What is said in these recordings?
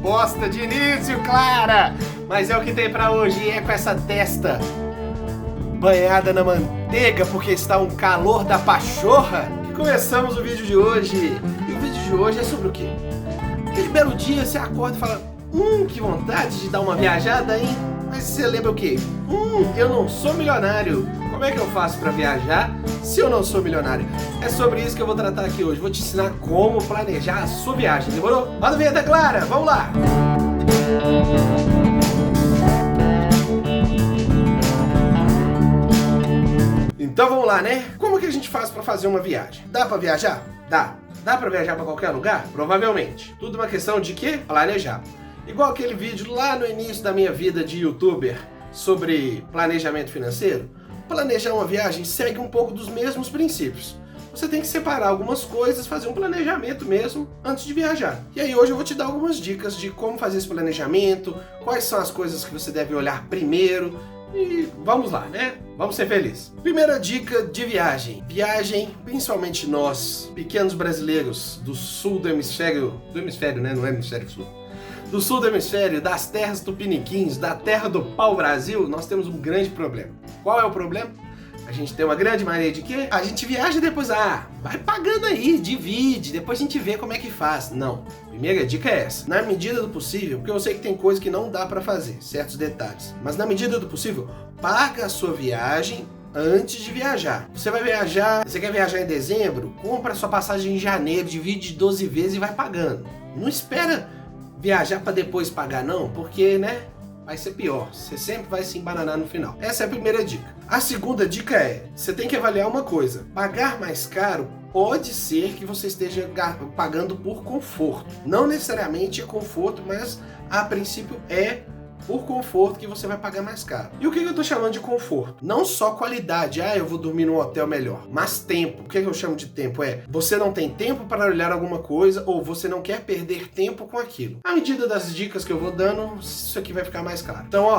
bosta de início, Clara! Mas é o que tem pra hoje e é com essa testa banhada na manteiga porque está um calor da pachorra que começamos o vídeo de hoje. E o vídeo de hoje é sobre o quê? Aquele belo dia você acorda e fala: que vontade de dar uma viajada, hein? Mas você lembra o quê? Eu não sou milionário. Como é que eu faço pra viajar se eu não sou milionário? É sobre isso que eu vou tratar aqui hoje. Vou te ensinar como planejar a sua viagem. Demorou? Roda a vinheta, Clara! Vamos lá! Então vamos lá, né? Como que a gente faz pra fazer uma viagem? Dá pra viajar? Dá. Dá pra viajar pra qualquer lugar? Provavelmente. Tudo uma questão de quê? Planejar. Igual aquele vídeo lá no início da minha vida de youtuber sobre planejamento financeiro. Planejar uma viagem segue um pouco dos mesmos princípios. Você tem que separar algumas coisas, fazer um planejamento mesmo antes de viajar. E aí hoje eu vou te dar algumas dicas de como fazer esse planejamento, quais são as coisas que você deve olhar primeiro. E vamos lá, né? Vamos ser felizes. Primeira dica de viagem. Viagem, principalmente nós, pequenos brasileiros do sul do hemisfério, né? Não é hemisfério sul. Do sul do hemisfério, das terras tupiniquins, da terra do pau-brasil, nós temos um grande problema. Qual é o problema? A gente tem uma grande mania de quê? A gente viaja e depois, vai pagando aí, divide, depois a gente vê como é que faz. Não. Primeira dica é essa. Na medida do possível, porque eu sei que tem coisa que não dá pra fazer, certos detalhes, mas na medida do possível, paga a sua viagem antes de viajar. Você vai viajar, você quer viajar em dezembro? Compra a sua passagem em janeiro, divide 12 vezes e vai pagando. Não espera viajar para depois pagar não, porque, né, vai ser pior. Você sempre vai se embananar no final. Essa é a primeira dica. A segunda dica é, você tem que avaliar uma coisa. Pagar mais caro pode ser que você esteja pagando por conforto. Não necessariamente é conforto, mas a princípio é por conforto que você vai pagar mais caro. E o que eu tô chamando de conforto? Não só qualidade, eu vou dormir num hotel melhor, mas tempo. O que eu chamo de tempo é, você não tem tempo para olhar alguma coisa ou você não quer perder tempo com aquilo. À medida das dicas que eu vou dando, isso aqui vai ficar mais claro. Então,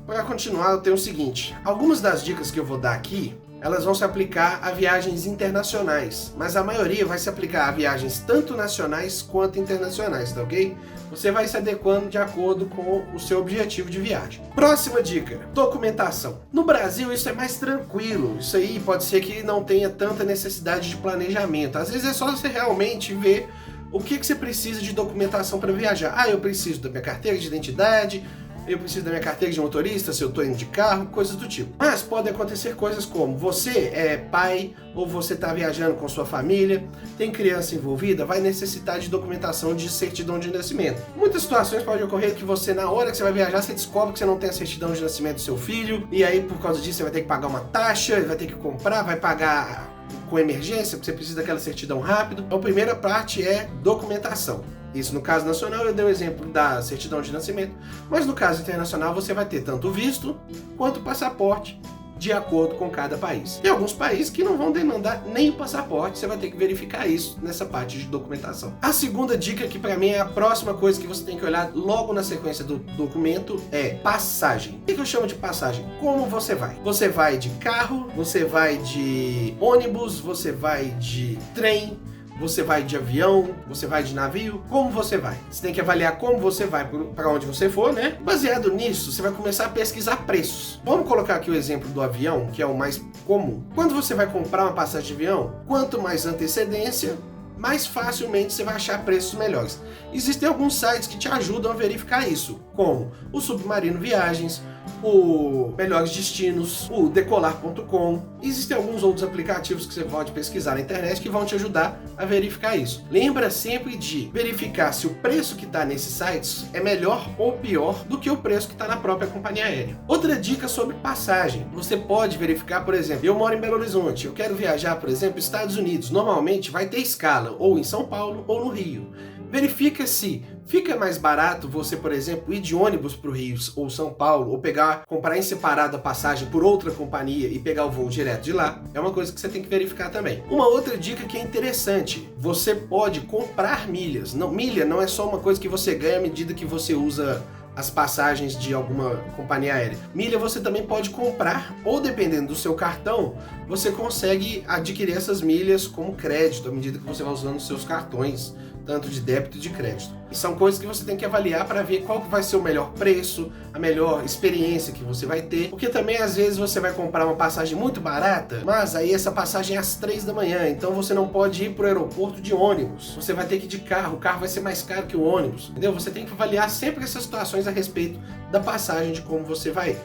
para continuar, eu tenho o seguinte, algumas das dicas que eu vou dar aqui, elas vão se aplicar a viagens internacionais, mas a maioria vai se aplicar a viagens tanto nacionais quanto internacionais, tá ok? Você vai se adequando de acordo com o seu objetivo de viagem. Próxima dica, documentação. No Brasil isso é mais tranquilo, isso aí pode ser que não tenha tanta necessidade de planejamento. Às vezes é só você realmente ver o que você precisa de documentação para viajar. Eu preciso da minha carteira de identidade, eu preciso da minha carteira de motorista, se eu estou indo de carro, coisas do tipo. Mas podem acontecer coisas como você é pai ou você está viajando com sua família, tem criança envolvida, vai necessitar de documentação de certidão de nascimento. Muitas situações podem ocorrer que você, na hora que você vai viajar, você descobre que você não tem a certidão de nascimento do seu filho, e aí por causa disso você vai ter que pagar uma taxa, vai ter que comprar, vai pagar com emergência, porque você precisa daquela certidão rápido. Então a primeira parte é documentação. Isso no caso nacional eu dei o exemplo da certidão de nascimento, mas no caso internacional você vai ter tanto o visto quanto o passaporte, de acordo com cada país. Tem alguns países que não vão demandar nem o passaporte, você vai ter que verificar isso nessa parte de documentação. A segunda dica, que para mim é a próxima coisa que você tem que olhar logo na sequência do documento, é passagem. O que eu chamo de passagem? Como você vai? Você vai de carro, você vai de ônibus, você vai de trem, você vai de avião, você vai de navio, como você vai? Você tem que avaliar como você vai para onde você for, né? Baseado nisso, você vai começar a pesquisar preços. Vamos colocar aqui o exemplo do avião, que é o mais comum. Quando você vai comprar uma passagem de avião, quanto mais antecedência, mais facilmente você vai achar preços melhores. Existem alguns sites que te ajudam a verificar isso, como o Submarino Viagens, o Melhores Destinos, o Decolar.com. Existem alguns outros aplicativos que você pode pesquisar na internet que vão te ajudar a verificar isso. Lembra sempre de verificar se o preço que está nesses sites é melhor ou pior do que o preço que está na própria companhia aérea. Outra dica sobre passagem. Você pode verificar, por exemplo, eu moro em Belo Horizonte, eu quero viajar, por exemplo, Estados Unidos. Normalmente vai ter escala ou em São Paulo ou no Rio. Verifica se fica mais barato você, por exemplo, ir de ônibus para o Rio ou São Paulo, ou comprar em separado a passagem por outra companhia e pegar o voo direto de lá. É uma coisa que você tem que verificar também. Uma outra dica que é interessante, você pode comprar milhas. Milha não é só uma coisa que você ganha à medida que você usa as passagens de alguma companhia aérea. Milha você também pode comprar, ou dependendo do seu cartão, você consegue adquirir essas milhas como crédito à medida que você vai usando os seus cartões tanto de débito e de crédito. E são coisas que você tem que avaliar para ver qual que vai ser o melhor preço, a melhor experiência que você vai ter, porque também às vezes você vai comprar uma passagem muito barata, mas aí essa passagem é às 3 da manhã, então você não pode ir para o aeroporto de ônibus, você vai ter que ir de carro, o carro vai ser mais caro que o ônibus, entendeu? Você tem que avaliar sempre essas situações a respeito da passagem, de como você vai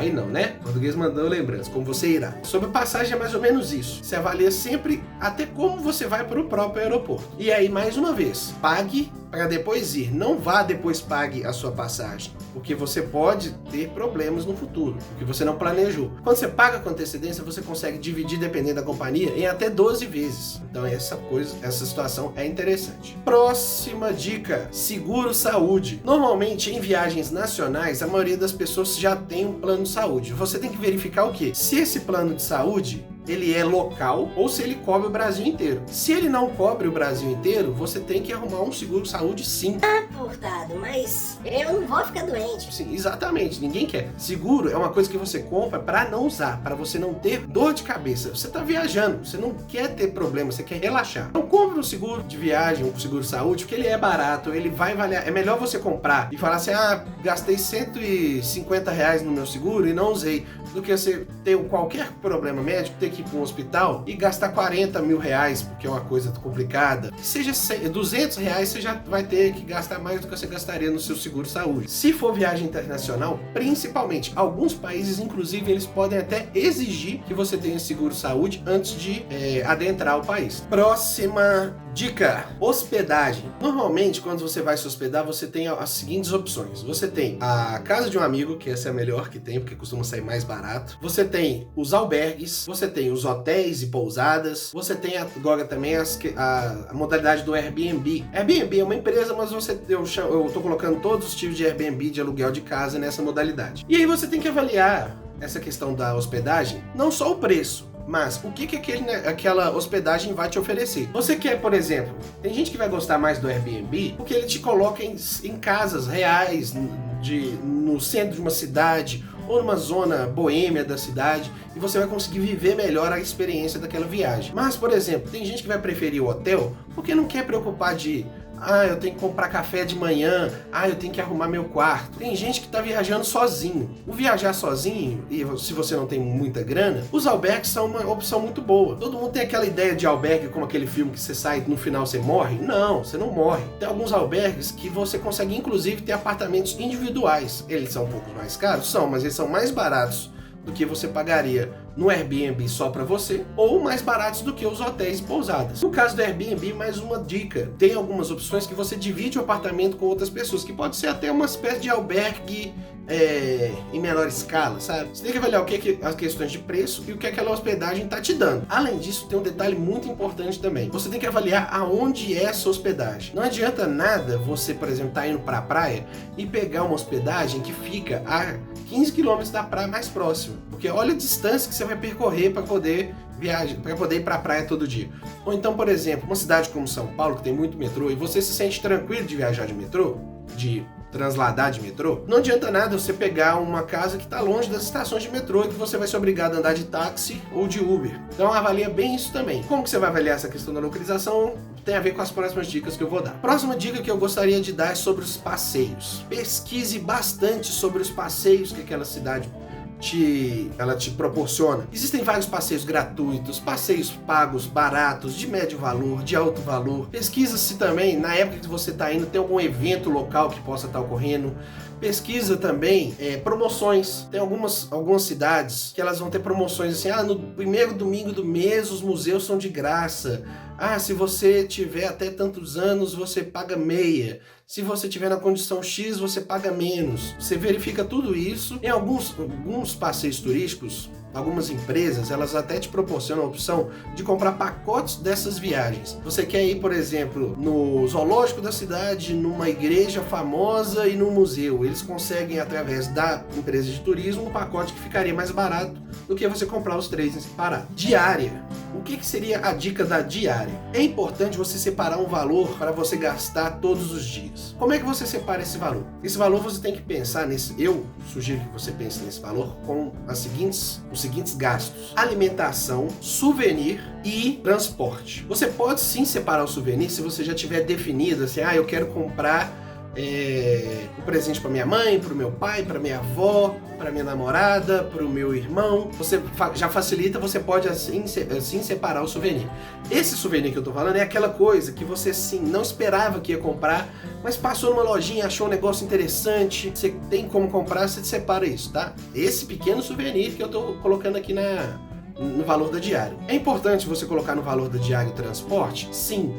ir não, né? O português mandou lembrança, como você irá. Sobre passagem é mais ou menos isso, você avalia sempre até como você vai para o próprio aeroporto. E aí, mais uma vez, pague para depois ir, não vá depois pague a sua passagem, porque você pode ter problemas no futuro, porque você não planejou. Quando você paga com antecedência, você consegue dividir, dependendo da companhia, em até 12 vezes. Então essa situação é interessante. Próxima dica, seguro saúde. Normalmente em viagens nacionais, a maioria das pessoas já tem um plano de saúde. Você tem que verificar o quê? Se esse plano de saúde ele é local ou se ele cobre o Brasil inteiro. Se ele não cobre o Brasil inteiro, você tem que arrumar um seguro-saúde sim. Furtado, mas eu não vou ficar doente. Sim, exatamente, ninguém quer. Seguro é uma coisa que você compra para não usar, para você não ter dor de cabeça. Você tá viajando, você não quer ter problema, você quer relaxar. Então compre um seguro de viagem, um seguro-saúde, porque ele é barato, ele vai valer. É melhor você comprar e falar assim, gastei R$150 no meu seguro e não usei, do que você ter qualquer problema médico, ter que ir para um hospital e gastar R$40 mil, porque é uma coisa complicada. Que seja R$200, você já vai ter que gastar mais do que você gastaria no seu seguro-saúde. Se for viagem internacional, principalmente, alguns países, inclusive, eles podem até exigir que você tenha seguro-saúde antes de adentrar o país. Próxima dica, hospedagem. Normalmente, quando você vai se hospedar, você tem as seguintes opções. Você tem a casa de um amigo, que essa é a melhor que tem, porque costuma sair mais barato. Você tem os albergues, você tem os hotéis e pousadas, você tem agora também a modalidade do Airbnb. Airbnb é uma empresa, mas eu tô colocando todos os tipos de Airbnb, de aluguel de casa nessa modalidade. E aí você tem que avaliar essa questão da hospedagem, não só o preço, mas o que aquela hospedagem vai te oferecer. Você quer, por exemplo, tem gente que vai gostar mais do Airbnb porque ele te coloca em casas reais, no centro de uma cidade ou numa zona boêmia da cidade, e você vai conseguir viver melhor a experiência daquela viagem. Mas, por exemplo, tem gente que vai preferir o hotel porque não quer preocupar de eu tenho que comprar café de manhã, eu tenho que arrumar meu quarto. Tem gente que tá viajando sozinho. O viajar sozinho, e se você não tem muita grana, os albergues são uma opção muito boa. Todo mundo tem aquela ideia de albergue como aquele filme que você sai e no final você morre. Não, você não morre. Tem alguns albergues que você consegue inclusive ter apartamentos individuais. Eles são um pouco mais caros? São, mas eles são mais baratos do que você pagaria no Airbnb só para você, ou mais baratos do que os hotéis e pousadas. No caso do Airbnb, mais uma dica, tem algumas opções que você divide o apartamento com outras pessoas, que pode ser até uma espécie de albergue em menor escala, sabe? Você tem que avaliar as questões de preço e o que aquela hospedagem tá te dando. Além disso, tem um detalhe muito importante também. Você tem que avaliar aonde é essa hospedagem. Não adianta nada você, por exemplo, tá indo para a praia e pegar uma hospedagem que fica a 15 km da praia mais próxima, porque olha a distância que você vai percorrer para poder ir para a praia todo dia. Ou então, por exemplo, uma cidade como São Paulo, que tem muito metrô, e você se sente tranquilo de viajar de metrô, de transladar de metrô, não adianta nada você pegar uma casa que está longe das estações de metrô e que você vai ser obrigado a andar de táxi ou de Uber. Então avalia bem isso também. Como que você vai avaliar essa questão da localização? Tem a ver com as próximas dicas que eu vou dar. Próxima dica que eu gostaria de dar é sobre os passeios. Pesquise bastante sobre os passeios que aquela cidade ela te proporciona. Existem vários passeios gratuitos, passeios pagos, baratos, de médio valor, de alto valor. Pesquisa se também, na época que você está indo, tem algum evento local que possa estar ocorrendo. Pesquisa também promoções. Tem algumas cidades que elas vão ter promoções assim, no primeiro domingo do mês os museus são de graça. Se você tiver até tantos anos, você paga meia. Se você tiver na condição X, você paga menos. Você verifica tudo isso. Em alguns passeios turísticos, algumas empresas, elas até te proporcionam a opção de comprar pacotes dessas viagens. Você quer ir, por exemplo, no zoológico da cidade, numa igreja famosa e num museu. Eles conseguem, através da empresa de turismo, um pacote que ficaria mais barato do que você comprar os três em separado. Diária. o que seria a dica da diária? É importante você separar um valor para você gastar todos os dias. Como é que você separa esse valor? Esse valor você tem que pensar nesse, eu sugiro que você pense nesse valor com os seguintes gastos: alimentação, souvenir e transporte. Você pode sim separar o souvenir se você já tiver definido assim, eu quero comprar um presente para minha mãe, para o meu pai, para minha avó, para minha namorada, para o meu irmão. Você já facilita, você pode assim separar o souvenir. Esse souvenir que eu tô falando é aquela coisa que você sim não esperava que ia comprar, mas passou numa lojinha, achou um negócio interessante, você tem como comprar, você separa isso, tá? Esse pequeno souvenir que eu tô colocando aqui no valor da diária. É importante você colocar no valor da diária o transporte? Sim.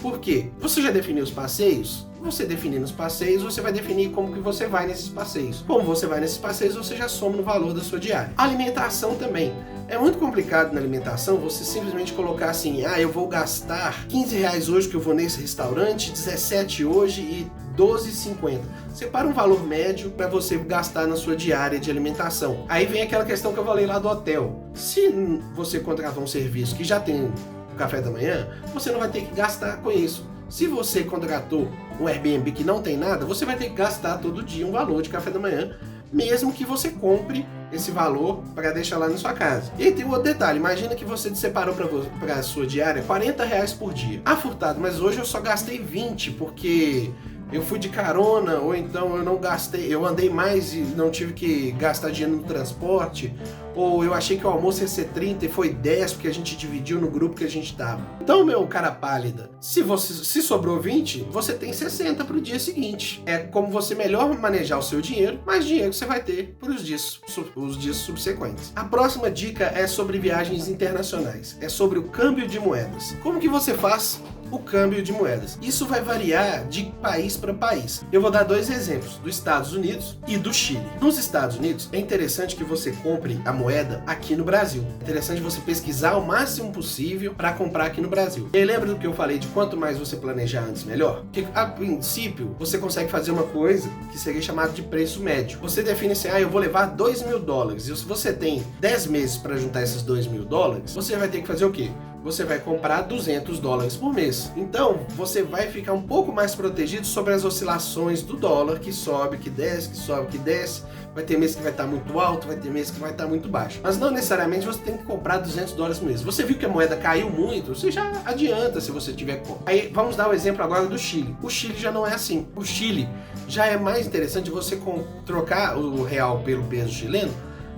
Por quê? Você já definiu os passeios? Você definindo os passeios, você vai definir como que você vai nesses passeios. Como você vai nesses passeios, você já soma no valor da sua diária. A alimentação também. É muito complicado na alimentação você simplesmente colocar assim, eu vou gastar R$15 hoje que eu vou nesse restaurante, 17 hoje e 12,50. Separa um valor médio para você gastar na sua diária de alimentação. Aí vem aquela questão que eu falei lá do hotel. Se você contratar um serviço que já tem café da manhã, você não vai ter que gastar com isso. Se você contratou um Airbnb que não tem nada, você vai ter que gastar todo dia um valor de café da manhã, mesmo que você compre esse valor para deixar lá na sua casa. E tem um outro detalhe, imagina que você separou para a sua diária R$40 por dia. Furtado, mas hoje eu só gastei 20 porque eu fui de carona, ou então eu não gastei, eu andei mais e não tive que gastar dinheiro no transporte, ou eu achei que o almoço ia ser 30 e foi 10 porque a gente dividiu no grupo que a gente tava. Então, meu cara pálida, se sobrou 20, você tem 60 pro dia seguinte. É como você melhor manejar o seu dinheiro, mais dinheiro você vai ter para os dias subsequentes. A próxima dica é sobre viagens internacionais, é sobre o câmbio de moedas. Como que você faz o câmbio de moedas? Isso vai variar de país para país. Eu vou dar 2 exemplos, dos Estados Unidos e do Chile. Nos Estados Unidos, é interessante que você compre a moeda aqui no Brasil. É interessante você pesquisar o máximo possível para comprar aqui no Brasil. E lembra do que eu falei de quanto mais você planejar antes, melhor? Porque, a princípio, você consegue fazer uma coisa que seria chamada de preço médio. Você define assim, eu vou levar $2.000. E se você tem 10 meses para juntar esses $2.000, você vai ter que fazer o quê? Você vai comprar $200 por mês. Então, você vai ficar um pouco mais protegido sobre as oscilações do dólar, que sobe, que desce, que sobe, que desce. Vai ter mês que vai estar muito alto, vai ter mês que vai estar muito baixo. Mas não necessariamente você tem que comprar $200 por mês. Você viu que a moeda caiu muito, você já adianta se você tiver... Aí, vamos dar o exemplo agora do Chile. O Chile já não é assim. O Chile já é mais interessante você trocar o real pelo peso chileno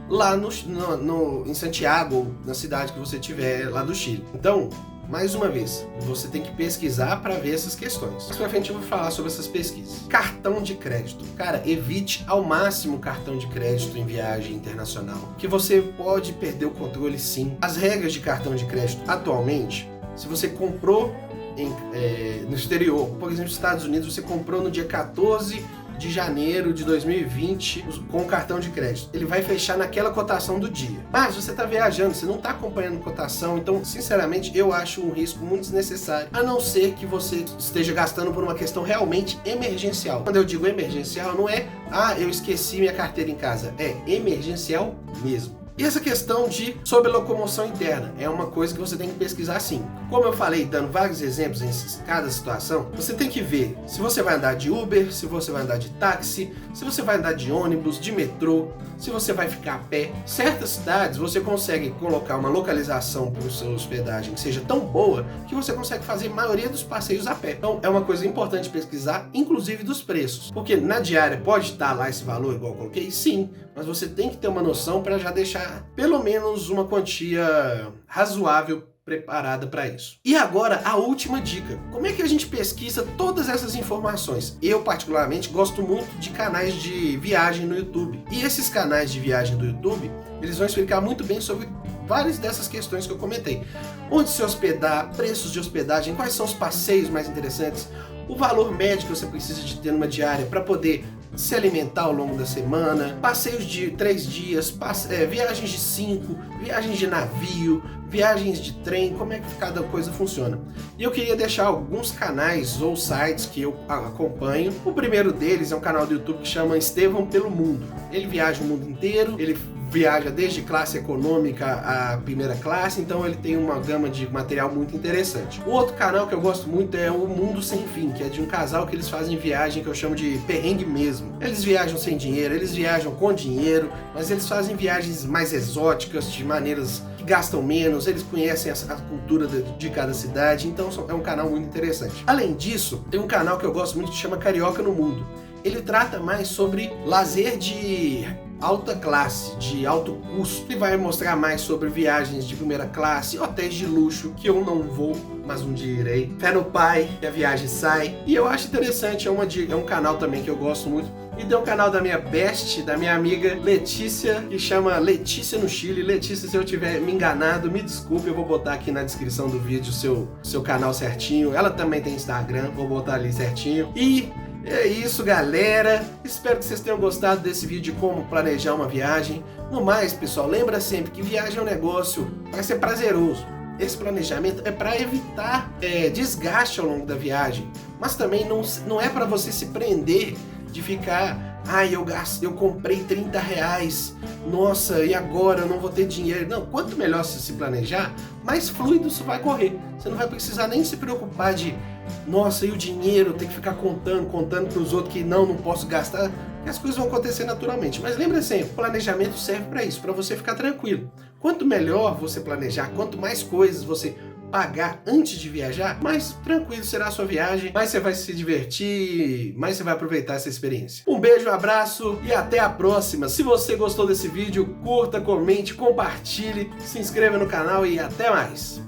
lá em Santiago, ou na cidade que você tiver lá do Chile. Então, mais uma vez, você tem que pesquisar para ver essas questões. Mais pra frente eu vou falar sobre essas pesquisas. Cartão de crédito. Cara, evite ao máximo cartão de crédito em viagem internacional, que você pode perder o controle sim. As regras de cartão de crédito atualmente, se você comprou no exterior, por exemplo, nos Estados Unidos, você comprou no dia 14 de janeiro de 2020 com o cartão de crédito. Ele vai fechar naquela cotação do dia. Mas você está viajando, você não está acompanhando cotação, então, sinceramente, eu acho um risco muito desnecessário, a não ser que você esteja gastando por uma questão realmente emergencial. Quando eu digo emergencial, não é, eu esqueci minha carteira em casa. É emergencial mesmo. E essa questão sobre locomoção interna é uma coisa que você tem que pesquisar sim. Como eu falei, dando vários exemplos em cada situação, você tem que ver se você vai andar de Uber, se você vai andar de táxi, se você vai andar de ônibus, de metrô, se você vai ficar a pé. Certas cidades você consegue colocar uma localização para a sua hospedagem que seja tão boa que você consegue fazer a maioria dos passeios a pé. Então é uma coisa importante pesquisar, inclusive dos preços. Porque na diária pode estar lá esse valor igual eu coloquei? Sim, mas você tem que ter uma noção para já deixar pelo menos uma quantia razoável preparada para isso. E agora a última dica. Como é que a gente pesquisa todas essas informações? Eu particularmente gosto muito de canais de viagem no YouTube. E esses canais de viagem do YouTube, eles vão explicar muito bem sobre várias dessas questões que eu comentei. Onde se hospedar, preços de hospedagem, quais são os passeios mais interessantes, o valor médio que você precisa de ter numa diária para poder se alimentar ao longo da semana, passeios de 3 dias, viagens de 5, viagens de navio, viagens de trem, como é que cada coisa funciona. E eu queria deixar alguns canais ou sites que eu acompanho. O primeiro deles é um canal do YouTube que chama Estevão pelo Mundo. Ele viaja o mundo inteiro, ele viaja desde classe econômica a primeira classe, então ele tem uma gama de material muito interessante. O outro canal que eu gosto muito é o Mundo Sem Fim, que é de um casal que eles fazem viagem que eu chamo de perrengue mesmo. Eles viajam sem dinheiro, eles viajam com dinheiro, mas eles fazem viagens mais exóticas, de maneiras que gastam menos, eles conhecem a cultura de cada cidade, então é um canal muito interessante. Além disso, tem um canal que eu gosto muito que chama Carioca no Mundo. Ele trata mais sobre lazer de alta classe, de alto custo. Ele vai mostrar mais sobre viagens de primeira classe, hotéis de luxo, que eu não vou, mas um dia irei. Fé no pai, que a viagem sai. E eu acho interessante, é um canal também que eu gosto muito. E tem um canal da minha best, da minha amiga Letícia, que chama Letícia no Chile. Letícia, se eu tiver me enganado, me desculpe, eu vou botar aqui na descrição do vídeo o seu canal certinho. Ela também tem Instagram, vou botar ali certinho. E é isso, galera. Espero que vocês tenham gostado desse vídeo de como planejar uma viagem. No mais, pessoal, lembra sempre que viagem é um negócio, vai ser prazeroso. Esse planejamento é para evitar desgaste ao longo da viagem, mas também não é para você se prender de ficar, eu comprei 30 reais, nossa, e agora eu não vou ter dinheiro. Não, quanto melhor você se planejar, mais fluido isso vai correr. Você não vai precisar nem se preocupar de, nossa, e o dinheiro, tem que ficar contando para os outros que não posso gastar, que as coisas vão acontecer naturalmente. Mas lembra sempre, o planejamento serve para isso, para você ficar tranquilo. Quanto melhor você planejar, quanto mais coisas você pagar antes de viajar, mais tranquilo será a sua viagem, mais você vai se divertir, mais você vai aproveitar essa experiência. Um beijo, um abraço e até a próxima. Se você gostou desse vídeo, curta, comente, compartilhe, se inscreva no canal e até mais.